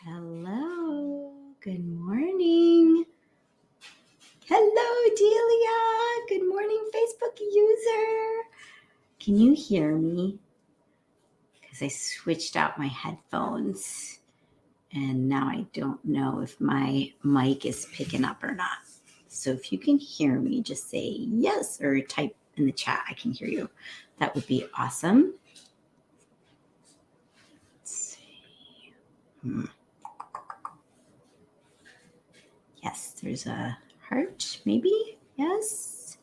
Hello, good morning. Hello, Delia. Good morning, Facebook user. Can you hear me? Because I switched out my headphones and now I don't know if my mic is picking up or not. So if you can hear me, just say yes or type in the chat. I can hear you. That would be awesome. Let's see. Yes, there's a heart, maybe. Yes.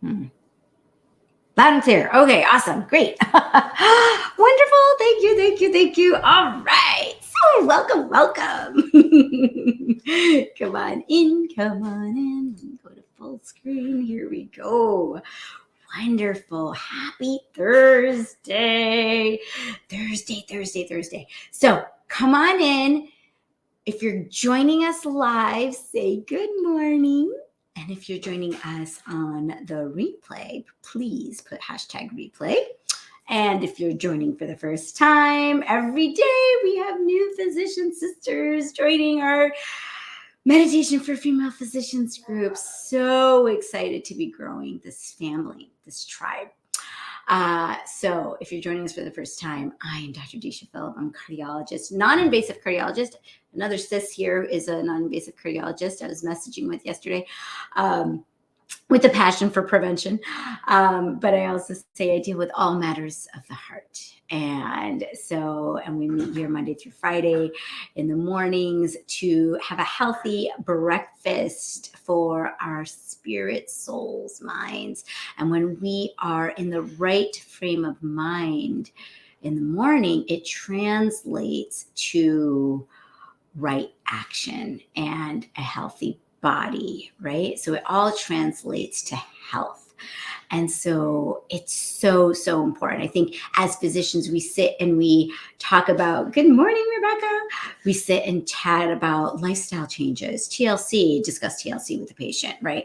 Loud and clear. Okay, awesome. Great. Wonderful. Thank you. All right. So welcome. Come on in. Go to full screen. Here we go. Wonderful. Happy Thursday. Thursday. So come on in. If you're joining us live, say good morning. And if you're joining us on the replay, please put hashtag replay. And if you're joining for the first time, every day we have new physician sisters joining our Meditation for Female Physicians group. So excited to be growing this family, this tribe. So if you're joining us for the first time, I am Dr. Disha Phillip. I'm a cardiologist, non-invasive cardiologist. Another sis here is a non-invasive cardiologist I was messaging with yesterday, with a passion for prevention. But I also say I deal with all matters of the heart. And we meet here Monday through Friday in the mornings to have a healthy breakfast for our spirit, souls, minds. And when we are in the right frame of mind in the morning, it translates to right action and a healthy body, right? So it all translates to health. And so it's so important. I think as physicians, we sit and we talk about, good morning, Rebecca. We sit and chat about lifestyle changes, TLC, discuss TLC with the patient, right?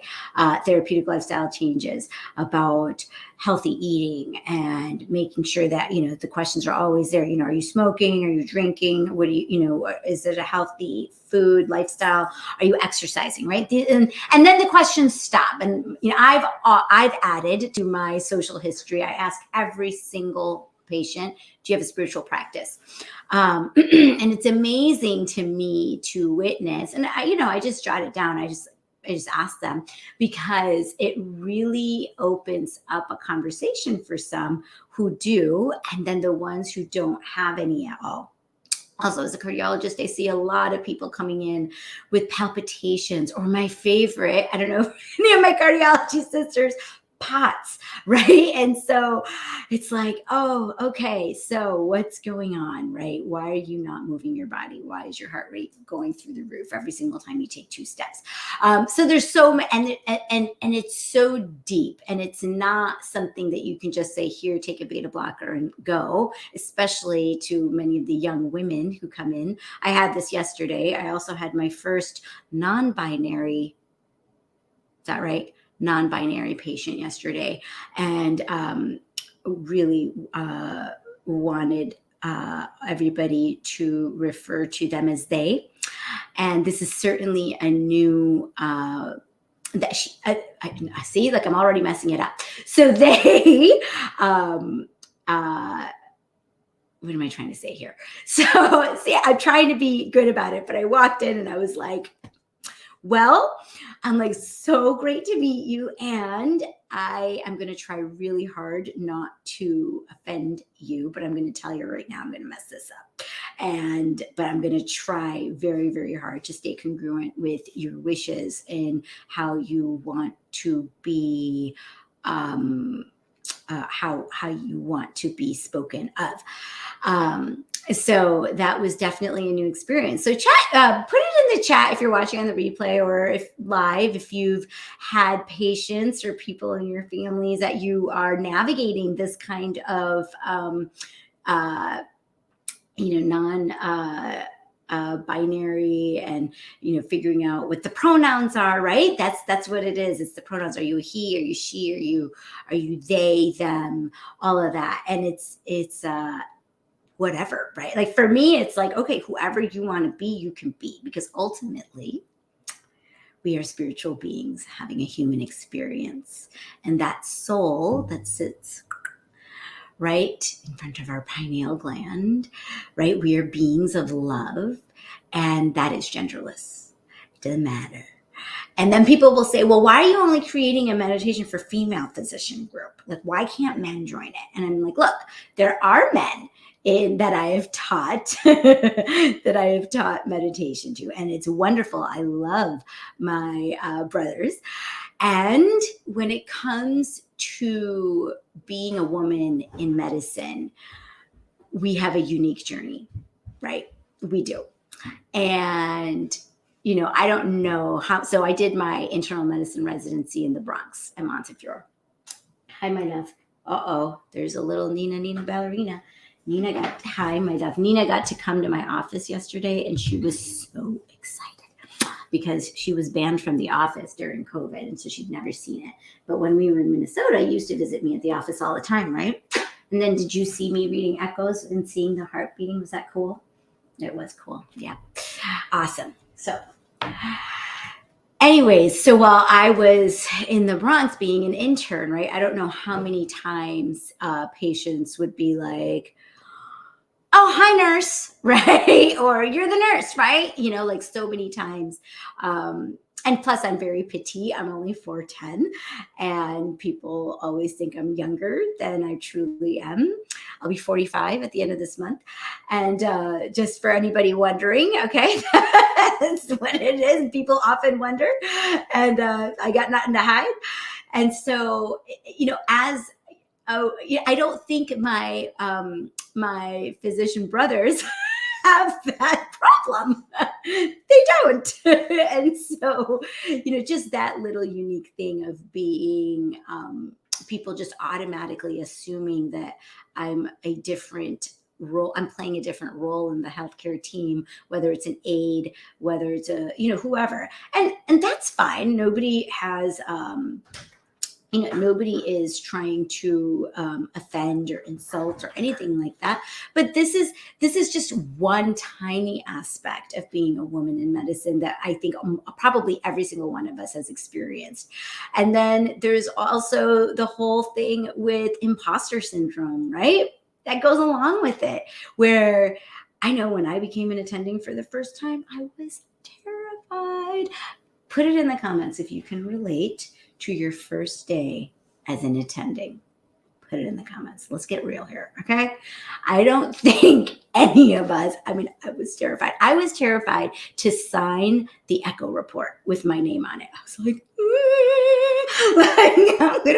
Therapeutic lifestyle changes, about healthy eating and making sure that, the questions are always there. Are you smoking? Are you drinking? What do you, is it a healthy food lifestyle? Are you exercising, right? And then the questions stop. And, I've added to my social history, I ask every single patient, do you have a spiritual practice? And it's amazing to me to witness. And I just jot it down. I just ask them because it really opens up a conversation for some who do, and then the ones who don't have any at all. Also, as a cardiologist, I see a lot of people coming in with palpitations, or my favorite, I don't know if any of my cardiology sisters, POTS, right? And so it's like, oh, okay, so what's going on, right? Why are you not moving your body? Why is your heart rate going through the roof every single time you take 2 steps? So there's so many, and it's so deep, and it's not something that you can just say, here, take a beta blocker and go, especially to many of the young women who come in. I had this yesterday. I also had my first non-binary, is that right? Non-binary patient yesterday, and really wanted everybody to refer to them as they. And this is certainly a new that she, I see, like I'm already messing it up. So they, what am I trying to say here? So see, I'm trying to be good about it, but I walked in and I was like, well, I'm like, so great to meet you. And I am going to try really hard not to offend you, but I'm going to tell you right now, I'm going to mess this up. But I'm going to try very, very hard to stay congruent with your wishes and how you want to be, how you want to be spoken of. So that was definitely a new experience. So chat, put it in the chat if you're watching on the replay, or if live, if you've had patients or people in your families that you are navigating this kind of, binary, and figuring out what the pronouns are, right? That's what it is. It's the pronouns. Are you a he? Are you she? Are you they, them? All of that. And it's whatever, right? Like for me, it's like, okay, whoever you want to be, you can be, because ultimately we are spiritual beings having a human experience. And that soul that sits right in front of our pineal gland, right? We are beings of love, and that is genderless. It doesn't matter. And then people will say, well, why are you only creating a meditation for female physician group? Like, why can't men join it? And I'm like, look, there are men that I have taught meditation to, and it's wonderful. I love my brothers. And when it comes to being a woman in medicine, we have a unique journey, right? We do. And I don't know how. So I did my internal medicine residency in the Bronx at Montefiore. Hi, my love. There's a little Nina ballerina. Hi, my love. Nina got to come to my office yesterday, and she was so excited because she was banned from the office during COVID, and so she'd never seen it. But when we were in Minnesota, you used to visit me at the office all the time, right? And then did you see me reading echoes and seeing the heart beating? Was that cool? It was cool. Yeah. Awesome. So anyways, so while I was in the Bronx being an intern, right, I don't know how many times patients would be like, oh, hi, nurse, right? Or you're the nurse, right? Like so many times. And plus, I'm very petite. I'm only 4'10", and people always think I'm younger than I truly am. I'll be 45 at the end of this month. And just for anybody wondering, okay, that's what it is. People often wonder, and I got nothing to hide. And so, I don't think my physician brothers have that problem. They don't. And so, just that little unique thing of being people just automatically assuming that I'm a different role. I'm playing a different role in the healthcare team, whether it's an aide, whether it's whoever. And that's fine. Nobody has nobody is trying to offend or insult or anything like that. But this is just one tiny aspect of being a woman in medicine that I think probably every single one of us has experienced. And then there's also the whole thing with imposter syndrome, right? That goes along with it, where I know when I became an attending for the first time, I was terrified. Put it in the comments if you can relate to your first day as an attending. Put it in the comments. Let's get real here, okay? I don't think any of us, I was terrified. I was terrified to sign the echo report with my name on it. I was like,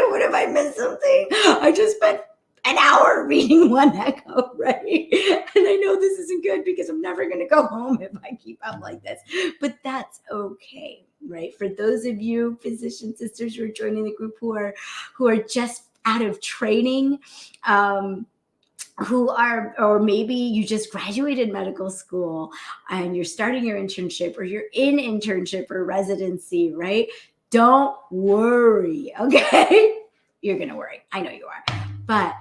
what if I missed something? I just spent an hour reading one echo, right? And I know this isn't good because I'm never going to go home if I keep up like this, but that's okay, right? For those of you physician sisters who are joining the group who are just out of training, or maybe you just graduated medical school and you're starting your internship, or you're in internship or residency, right? Don't worry, okay? You're going to worry. I know you are. But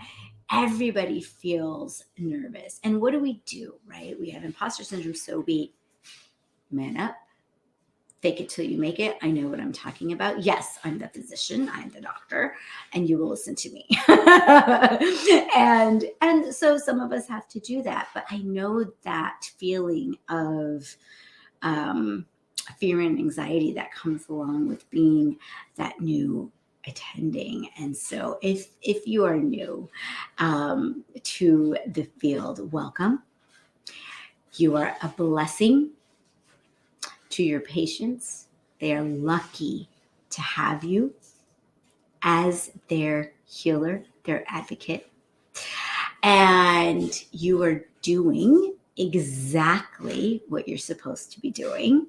everybody feels nervous. And what do, right? We have imposter syndrome, so we man up, fake it till you make it. I know what I'm talking about. Yes, I'm the physician, I'm the doctor, and you will listen to me. and so some of us have to do that. But I know that feeling of fear and anxiety that comes along with being that new attending. And so if you are new to the field, welcome. You are a blessing to your patients. They are lucky to have you as their healer, their advocate. And you are doing exactly what you're supposed to be doing.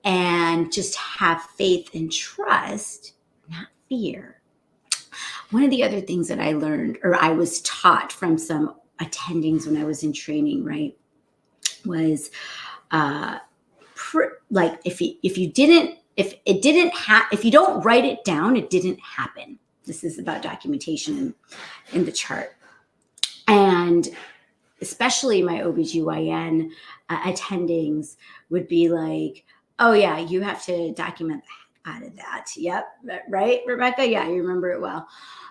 And just have faith and trust, not fear. One of the other things that I learned, or I was taught from some attendings when I was in training, right, was like if you don't write it down, it didn't happen. This is about documentation in the chart. And especially my OBGYN attendings would be like, oh yeah, you have to document that out of that. Yep. Right, Rebecca? Yeah, you remember it well.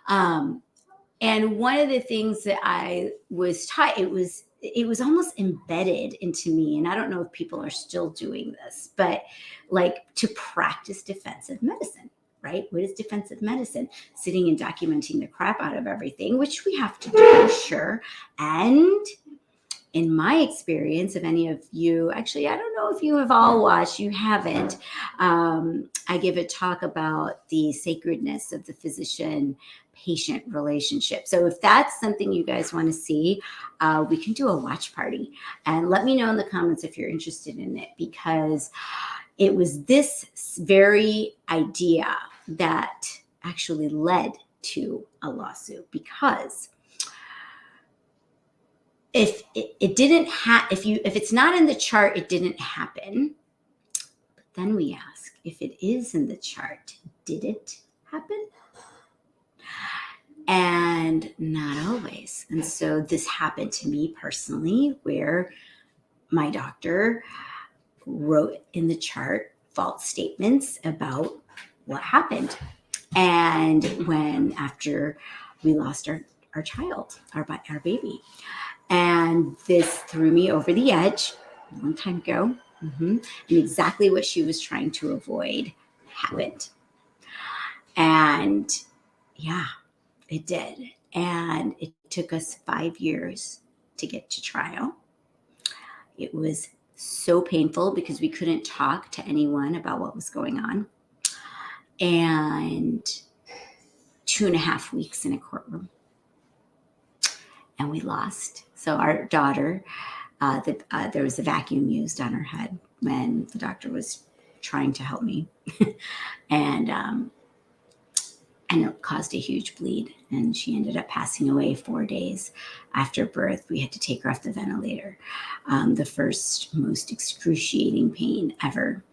And one of the things that I was taught, it was almost embedded into me. And I don't know if people are still doing this, but like to practice defensive medicine, right? What is defensive medicine? Sitting and documenting the crap out of everything, which we have to do, sure. And in my experience, if any of you, actually, I don't know if you have all watched, you haven't. I give a talk about the sacredness of the physician patient relationship. So if that's something you guys want to see, we can do a watch party. And let me know in the comments if you're interested in it, because it was this very idea that actually led to a lawsuit. Because if it didn't if it's not in the chart, it didn't happen. But then we ask, if it is in the chart, did it happen? And not always. And so this happened to me personally, where my doctor wrote in the chart false statements about what happened. And after we lost our child, our baby. And this threw me over the edge a long time ago. And exactly what she was trying to avoid happened. And yeah, it did. And it took us 5 years to get to trial. It was so painful because we couldn't talk to anyone about what was going on. And 2.5 weeks in a courtroom. And we lost. So our daughter, there was a vacuum used on her head when the doctor was trying to help me. And it caused a huge bleed. And she ended up passing away 4 days after birth. We had to take her off the ventilator. The first, most excruciating pain ever.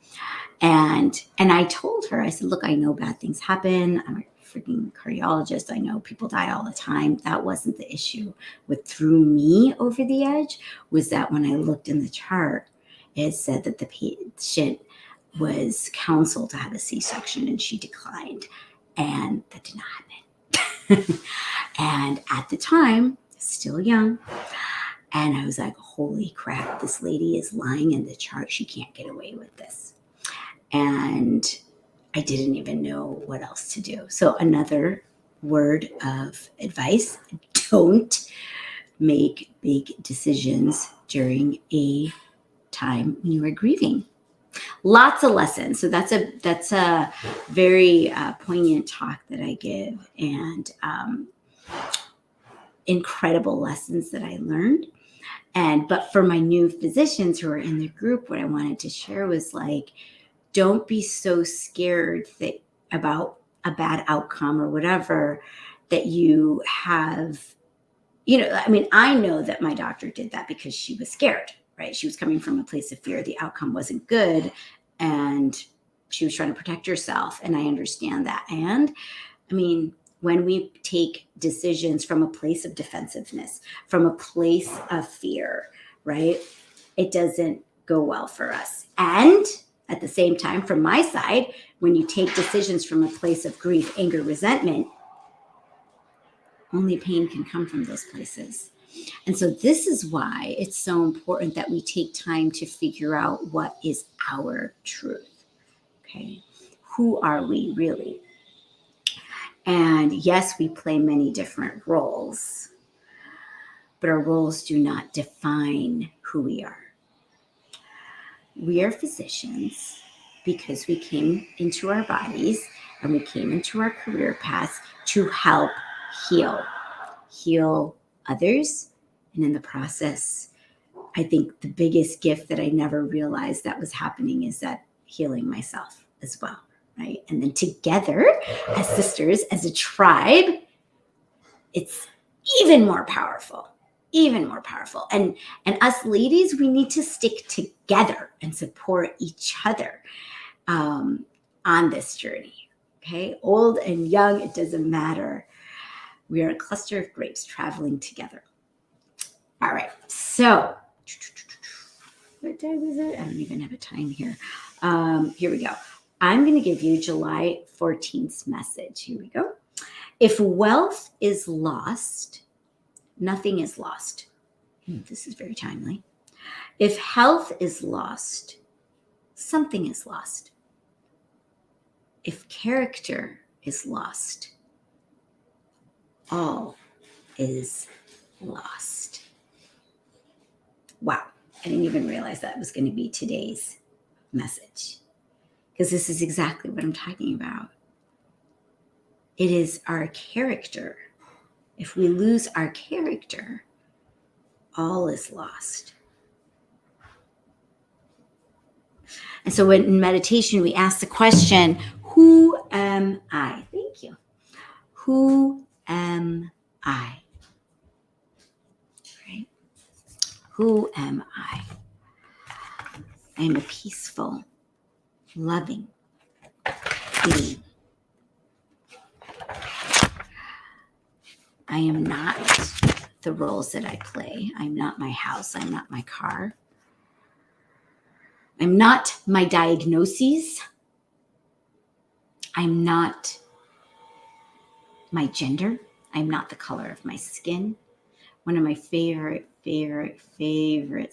And I told her, I said, look, I know bad things happen. I'm a freaking cardiologist. I know people die all the time. That wasn't the issue. What threw me over the edge was that when I looked in the chart, it said that the patient was counseled to have a C-section and she declined. And that did not happen. And at the time, still young, and I was like, holy crap, this lady is lying in the chart. She can't get away with this. And I didn't even know what else to do. So another word of advice: don't make big decisions during a time when you are grieving. Lots of lessons. So that's a very poignant talk that I give, and incredible lessons that I learned. But for my new physicians who are in the group, what I wanted to share was like, don't be so scared about a bad outcome or whatever that you have. I mean, I know that my doctor did that because she was scared, right? She was coming from a place of fear. The outcome wasn't good, and she was trying to protect herself. And I understand that. And I mean, when we take decisions from a place of defensiveness, from a place of fear, right, it doesn't go well for us. And at the same time, from my side, when you take decisions from a place of grief, anger, resentment, only pain can come from those places. And so this is why it's so important that we take time to figure out what is our truth. Okay. Who are we really? And yes, we play many different roles, but our roles do not define who we are. We are physicians because we came into our bodies and we came into our career paths to help heal others. And in the process, I think the biggest gift that I never realized that was happening is that healing myself as well, right? And then together as sisters, as a tribe, it's even more powerful. And us ladies, we need to stick together and support each other on this journey. Okay, old and young, it doesn't matter. We are a cluster of grapes traveling together. All right. So, what time is it? I don't even have a time here. Here we go. I'm going to give you July 14th message. Here we go. If wealth is lost, nothing is lost. This is very timely. If health is lost, something is lost. If character is lost, all is lost. Wow. I didn't even realize that was going to be today's message, because this is exactly what I'm talking about. It is our character. If we lose our character, all is lost. And so in meditation, we ask the question, who am I? Thank you. Who am I? Right? Who am I? I am a peaceful, loving being. I am not the roles that I play. I'm not my house. I'm not my car. I'm not my diagnoses. I'm not my gender. I'm not the color of my skin. One of my favorite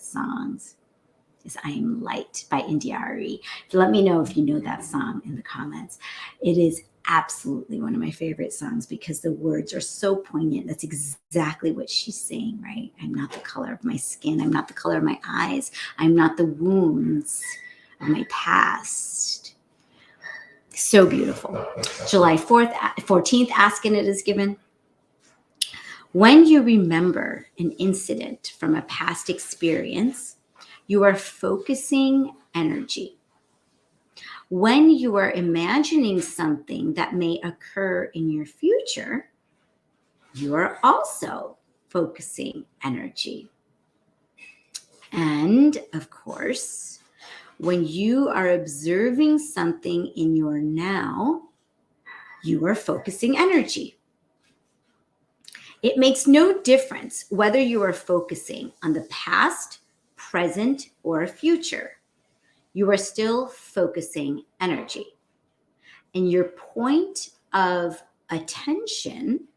songs is I Am Light by Indiari. Let me know if you know that song in the comments. It is absolutely one of my favorite songs because the words are so poignant. That's exactly what she's saying, right? I'm not the color of my skin. I'm not the color of my eyes. I'm not the wounds of my past. So beautiful. July 14th, ask and it is given. When you remember an incident from a past experience, you are focusing energy. When you are imagining something that may occur in your future, you are also focusing energy. And of course, when you are observing something in your now, you are focusing energy. It makes no difference whether you are focusing on the past, present, or future. You are still focusing energy. And your point of attention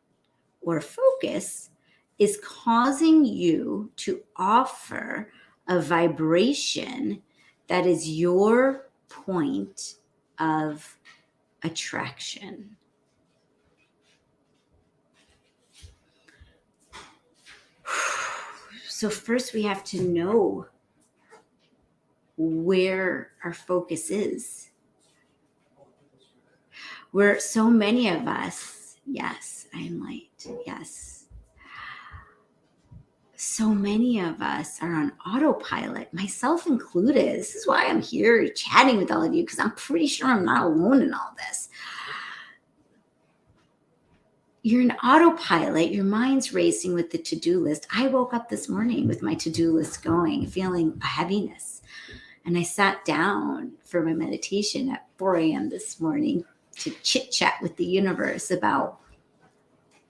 or focus is causing you to offer a vibration that is your point of attraction. So first we have to know where our focus is. Where so many of us, yes, I am light, yes. So many of us are on autopilot, myself included. This is why I'm here chatting with all of you, because I'm pretty sure I'm not alone in all this. You're in autopilot, your mind's racing with the to-do list. I woke up this morning with my to-do list going, feeling a heaviness. And I sat down for my meditation at 4 a.m. this morning to chit-chat with the universe about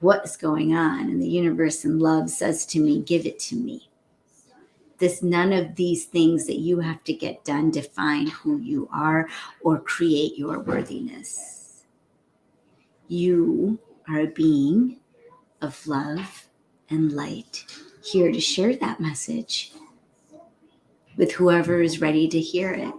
what is going on. And the universe in love says to me, give it to me. None of these things that you have to get done define who you are or create your worthiness. You are a being of love and light, here to share that message with whoever is ready to hear it.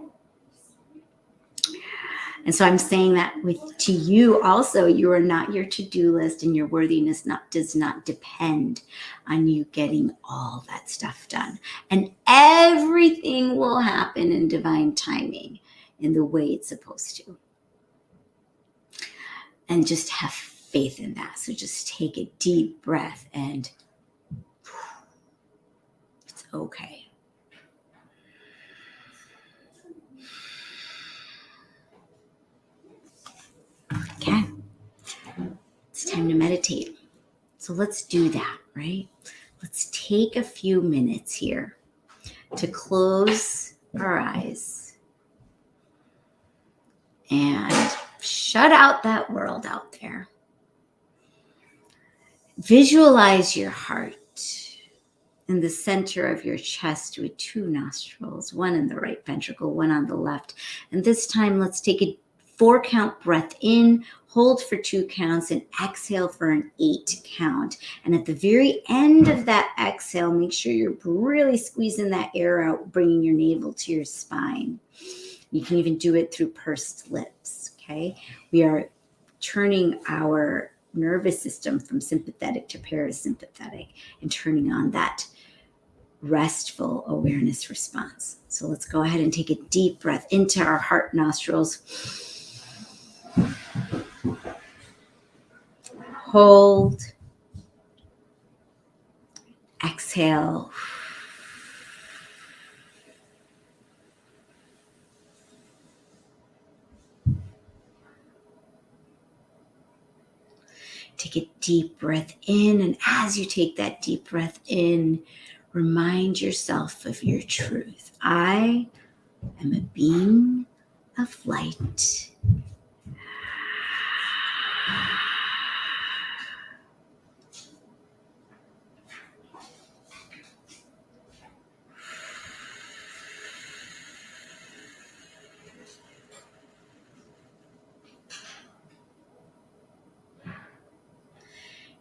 And so I'm saying that to you also. You are not your to-do list, and your worthiness does not depend on you getting all that stuff done. And everything will happen in divine timing in the way it's supposed to. And just have faith in that. So just take a deep breath and it's okay. Okay. It's time to meditate. So let's do that, right? Let's take a few minutes here to close our eyes and shut out that world out there. Visualize your heart. in the center of your chest with 2 nostrils, one in the right ventricle, one on the left. And this time, let's take a 4-count breath in, hold for 2 counts, and exhale for an 8 count. And at the very end of that exhale, make sure you're really squeezing that air out, bringing your navel to your spine. You can even do it through pursed lips, okay? We are turning our nervous system from sympathetic to parasympathetic and turning on that restful awareness response. So let's go ahead and take a deep breath into our heart nostrils. Hold. Exhale. Take a deep breath in, and as you take that deep breath in, remind yourself of your truth. I am a being of light.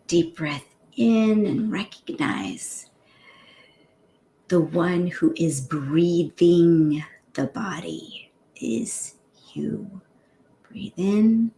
Deep breath in and recognize the one who is breathing the body is you. Breathe in.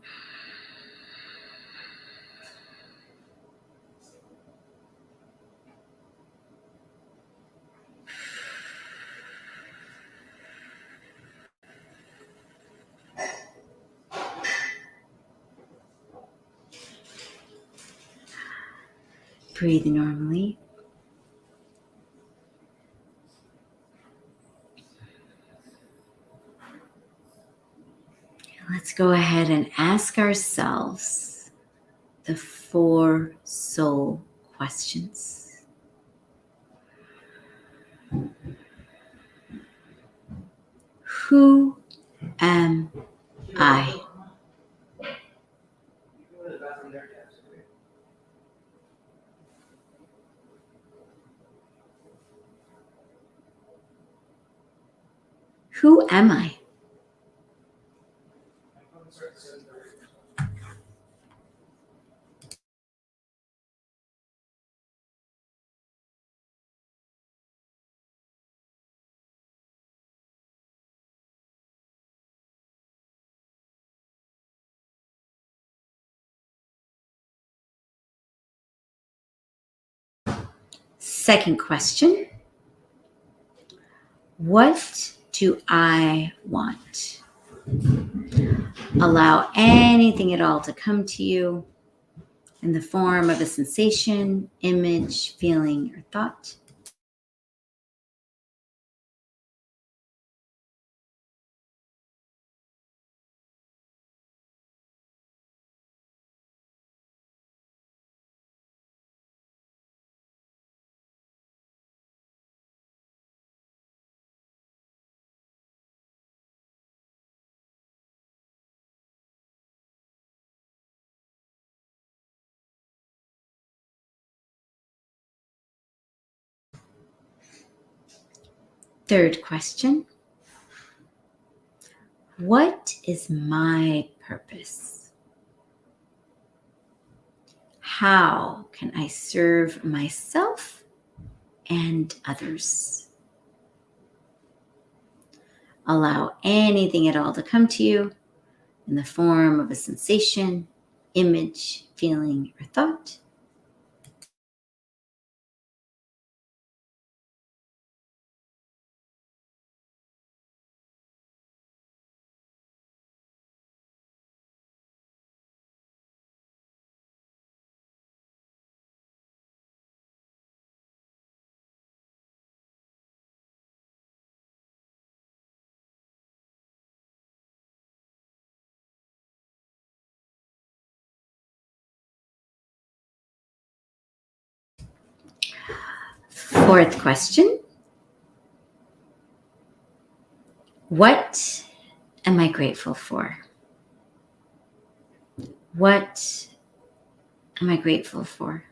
Breathe normally. Let's go ahead and ask ourselves the 4 soul questions. Who am I? Who am I? Second question. What do I want? Allow anything at all to come to you in the form of a sensation, image, feeling, or thought. Third question. What is my purpose? How can I serve myself and others? Allow anything at all to come to you in the form of a sensation, image, feeling, or thought. Fourth question. What am I grateful for? What am I grateful for?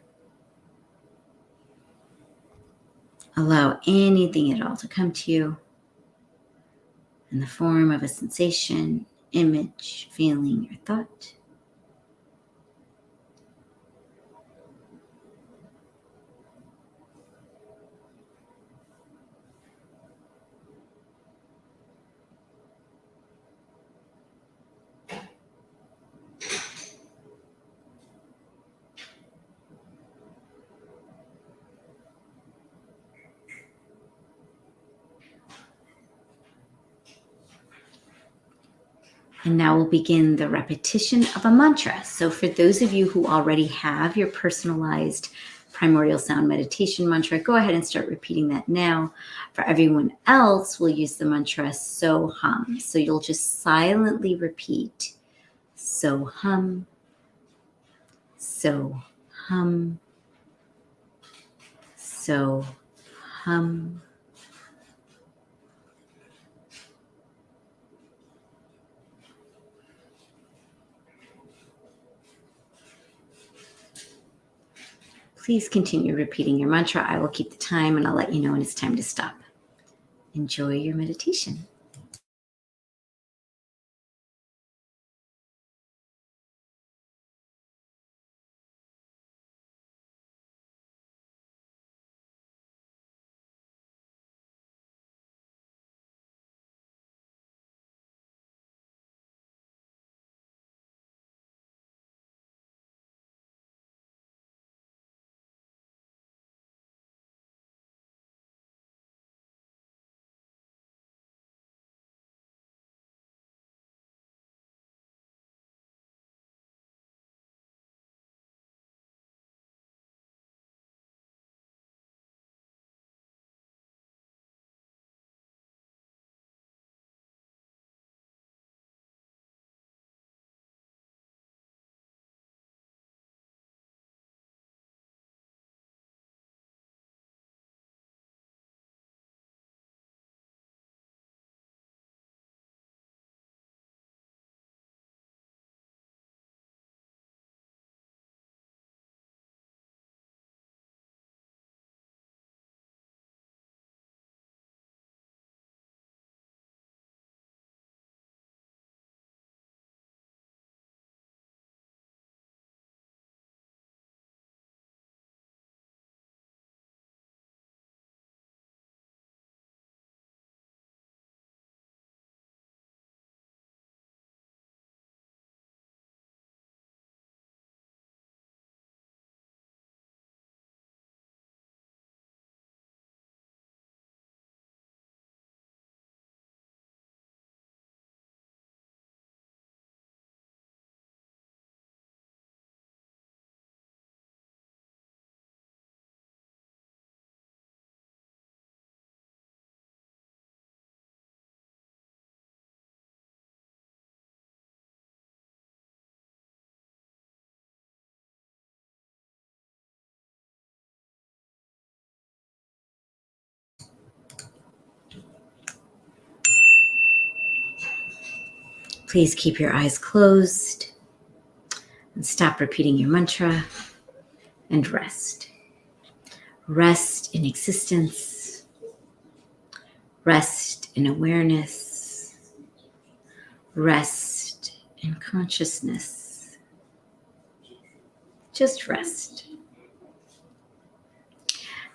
Allow anything at all to come to you in the form of a sensation, image, feeling, or thought. And now we'll begin the repetition of a mantra. So for those of you who already have your personalized primordial sound meditation mantra, go ahead and start repeating that now. For everyone else, we'll use the mantra so hum. So you'll just silently repeat so hum, so hum, so hum. Please continue repeating your mantra. I will keep the time and I'll let you know when it's time to stop. Enjoy your meditation. Please keep your eyes closed and stop repeating your mantra and rest. Rest in existence. Rest in awareness. Rest in consciousness. Just rest.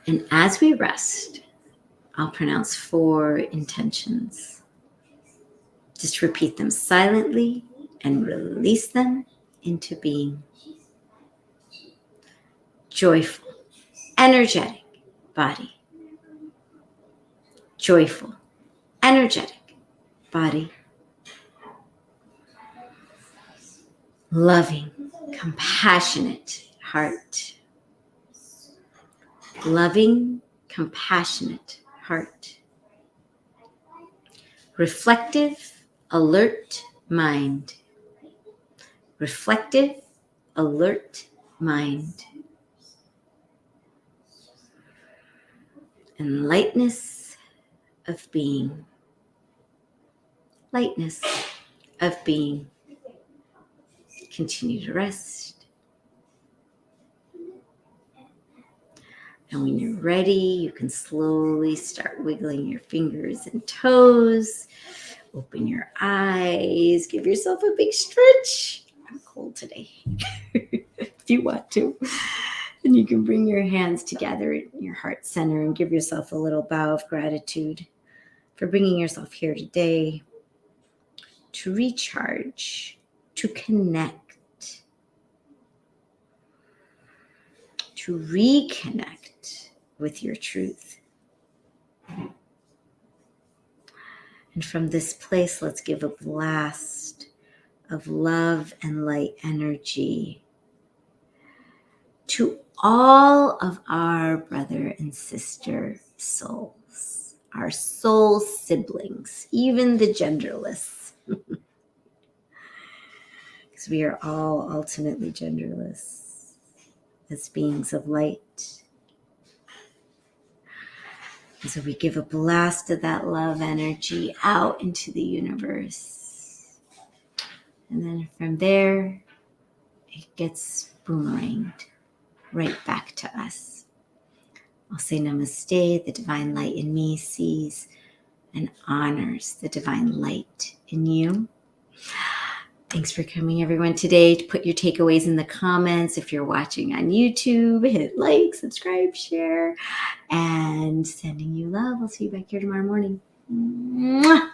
And as we rest, I'll pronounce 4 intentions. Just repeat them silently and release them into being. Joyful, energetic body. Joyful, energetic body. Loving, compassionate heart. Loving, compassionate heart. Reflective, alert mind. Reflective, alert mind. And lightness of being. Lightness of being. Continue to rest. And when you're ready, you can slowly start wiggling your fingers and toes. Open your eyes. Give yourself a big stretch. I'm cold today. If you want to. And you can bring your hands together in your heart center and give yourself a little bow of gratitude for bringing yourself here today to recharge, to connect, to reconnect with your truth. And from this place, let's give a blast of love and light energy to all of our brother and sister souls, our soul siblings, even the genderless. Because we are all ultimately genderless as beings of light. And so we give a blast of that love energy out into the universe. And then from there, it gets boomeranged right back to us. I'll say namaste. The divine light in me sees and honors the divine light in you. Thanks for coming, everyone, today. Put your takeaways in the comments. If you're watching on YouTube, hit like, subscribe, share, and sending you love. I'll see you back here tomorrow morning. Mwah!